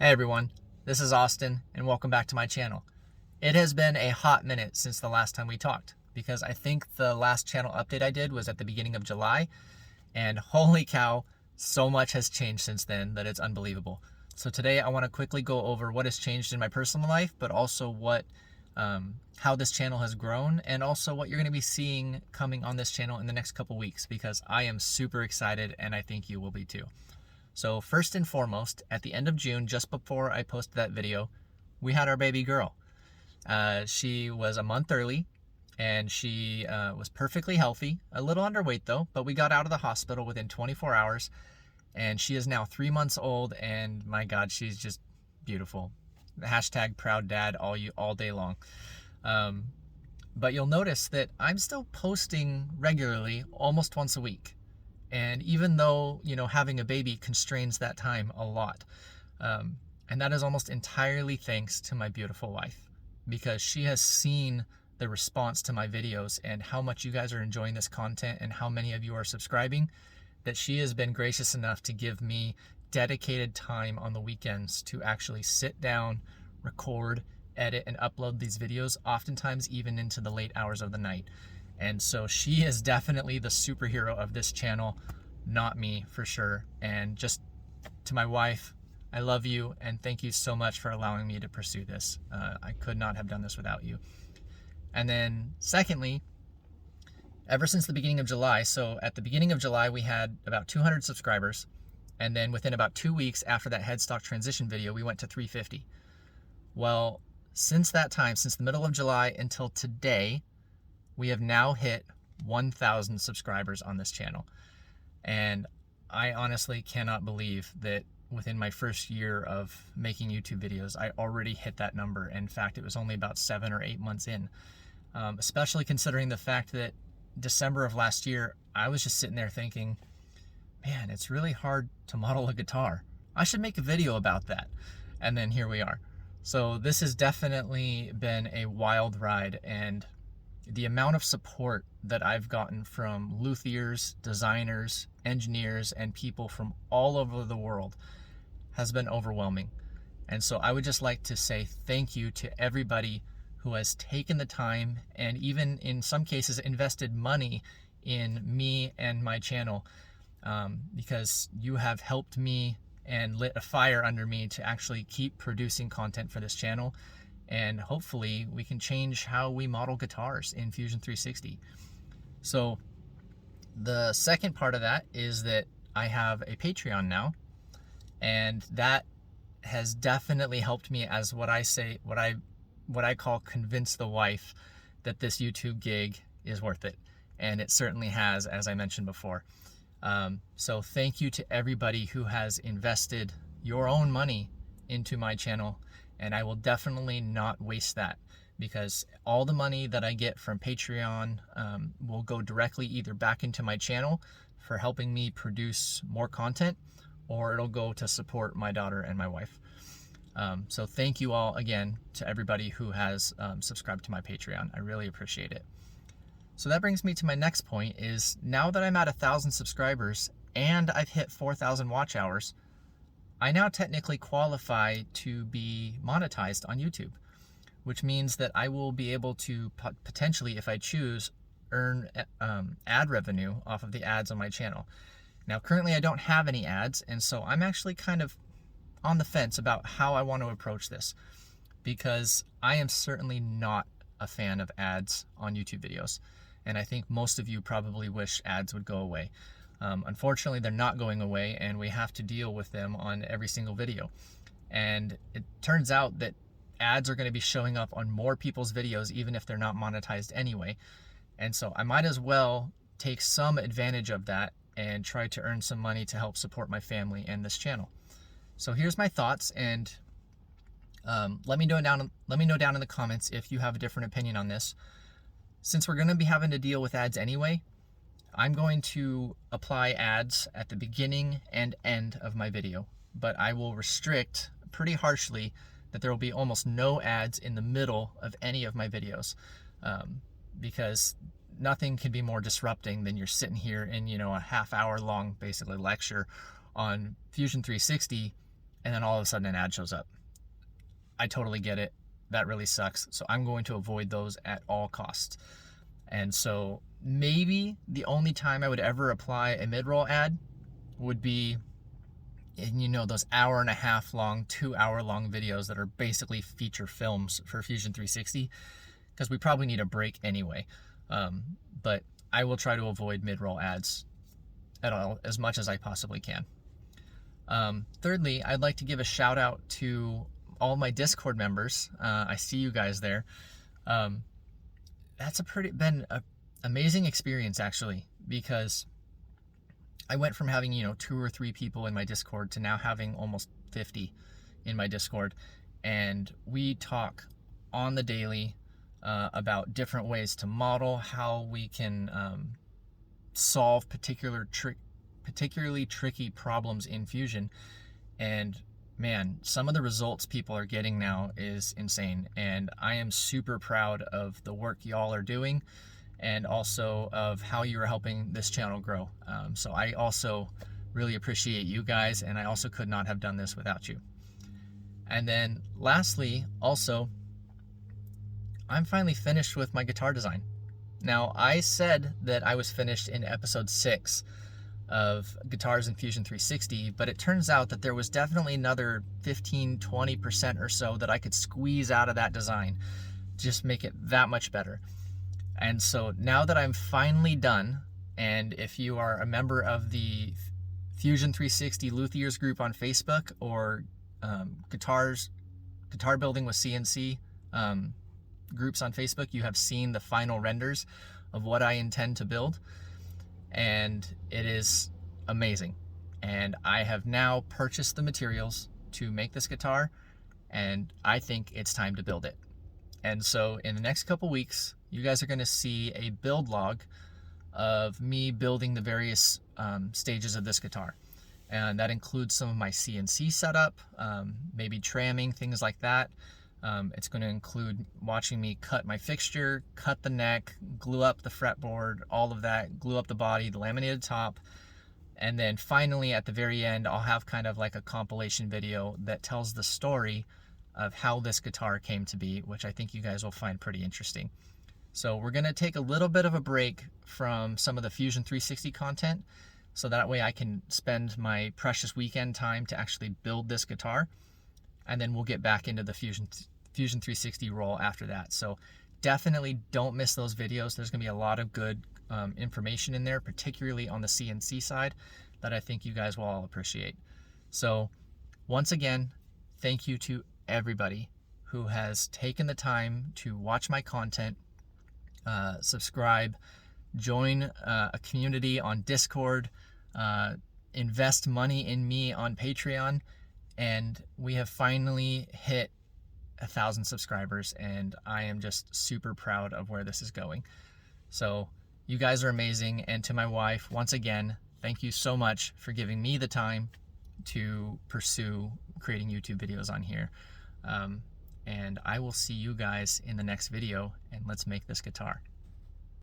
Hey everyone, this is Austin and welcome back to my channel. It has been a hot minute since the last time we talked because I think the last channel update I did was at the beginning of July, and holy cow, so much has changed since then that it's unbelievable. So today I want to quickly go over what has changed in my personal life, but also how this channel has grown, and also what you're going to be seeing coming on this channel in the next couple weeks, because I am super excited and I think you will be too. So first and foremost, at the end of June, just before I posted that video, we had our baby girl. She was a month early, and she was perfectly healthy, a little underweight though, but we got out of the hospital within 24 hours, and she is now 3 months old, and my God, she's just beautiful. Hashtag proud dad all day long. But you'll notice that I'm still posting regularly, almost once a week. And even though, having a baby constrains that time a lot, and that is almost entirely thanks to my beautiful wife, because she has seen the response to my videos and how much you guys are enjoying this content and how many of you are subscribing, that she has been gracious enough to give me dedicated time on the weekends to actually sit down, record, edit, and upload these videos, oftentimes even into the late hours of the night. And so she is definitely the superhero of this channel, not me, for sure. And just to my wife, I love you and thank you so much for allowing me to pursue this. I could not have done this without you. And then secondly, ever since the beginning of July, so at the beginning of July, we had about 200 subscribers. And then within about 2 weeks after that headstock transition video, we went to 350. Well, since that time, since the middle of July until today, we have now hit 1,000 subscribers on this channel. And I honestly cannot believe that within my first year of making YouTube videos, I already hit that number. In fact, it was only about 7 or 8 months in, especially considering the fact that December of last year, I was just sitting there thinking, man, it's really hard to model a guitar. I should make a video about that. And then here we are. So this has definitely been a wild ride, and the amount of support that I've gotten from luthiers, designers, engineers, and people from all over the world has been overwhelming. And so I would just like to say thank you to everybody who has taken the time and even in some cases invested money in me and my channel, because you have helped me and lit a fire under me to actually keep producing content for this channel. And hopefully we can change how we model guitars in Fusion 360. So the second part of that is that I have a Patreon now, and that has definitely helped me as what I call convince the wife that this YouTube gig is worth it. And it certainly has, as I mentioned before. So thank you to everybody who has invested your own money into my channel. And I will definitely not waste that, because all the money that I get from Patreon will go directly either back into my channel for helping me produce more content, or it'll go to support my daughter and my wife. So thank you all again to everybody who has subscribed to my Patreon. I really appreciate it. So that brings me to my next point is, now that I'm at 1,000 subscribers and I've hit 4,000 watch hours, I now technically qualify to be monetized on YouTube, which means that I will be able to potentially, if I choose, earn ad revenue off of the ads on my channel. Now, currently I don't have any ads, and so I'm actually kind of on the fence about how I want to approach this, because I am certainly not a fan of ads on YouTube videos. And I think most of you probably wish ads would go away. Unfortunately, they're not going away, and we have to deal with them on every single video. And it turns out that ads are going to be showing up on more people's videos, even if they're not monetized anyway. And so I might as well take some advantage of that and try to earn some money to help support my family and this channel. So here's my thoughts, and let me know down in the comments if you have a different opinion on this. Since we're going to be having to deal with ads anyway, I'm going to apply ads at the beginning and end of my video, but I will restrict pretty harshly that there will be almost no ads in the middle of any of my videos, because nothing can be more disrupting than you're sitting here in, a half-hour long basically lecture on Fusion 360, and then all of a sudden an ad shows up. I totally get it. That really sucks. So I'm going to avoid those at all costs. And so maybe the only time I would ever apply a mid-roll ad would be in, you know, those hour and a half long, 2 hour long videos that are basically feature films for Fusion 360, because we probably need a break anyway. But I will try to avoid mid-roll ads at all, as much as I possibly can. Thirdly, I'd like to give a shout out to all my Discord members. I see you guys there. That's been an amazing experience, actually, because I went from having, 2 or 3 people in my Discord to now having almost 50 in my Discord. And we talk on the daily about different ways to model, how we can solve particularly tricky problems in Fusion. And man, some of the results people are getting now is insane. And I am super proud of the work y'all are doing, and also of how you are helping this channel grow. So I also really appreciate you guys, and I also could not have done this without you. And then lastly, also, I'm finally finished with my guitar design. Now, I said that I was finished in episode 6 of Guitars in Fusion 360, but it turns out that there was definitely another 15-20% or so that I could squeeze out of that design, just make it that much better. And so now that I'm finally done, and if you are a member of the Fusion 360 Luthiers group on Facebook, or Guitar Building with CNC groups on Facebook, you have seen the final renders of what I intend to build, and it is amazing. And I have now purchased the materials to make this guitar, and I think it's time to build it. And so in the next couple weeks, you guys are going to see a build log of me building the various stages of this guitar. And that includes some of my CNC setup, maybe tramming, things like that. It's going to include watching me cut my fixture, cut the neck, glue up the fretboard, all of that, glue up the body, the laminated top. And then finally at the very end, I'll have kind of like a compilation video that tells the story of how this guitar came to be, which I think you guys will find pretty interesting. So we're going to take a little bit of a break from some of the Fusion 360 content, so that way I can spend my precious weekend time to actually build this guitar. And then we'll get back into the Fusion 360 role after that. So definitely don't miss those videos. There's going to be a lot of good information in there, particularly on the CNC side, that I think you guys will all appreciate. So once again, thank you to everybody who has taken the time to watch my content, subscribe, join a community on Discord, invest money in me on Patreon, and we have finally hit 1,000 subscribers, and I am just super proud of where this is going. So you guys are amazing. And to my wife, once again, thank you so much for giving me the time to pursue creating YouTube videos on here. And I will see you guys in the next video, and let's make this guitar.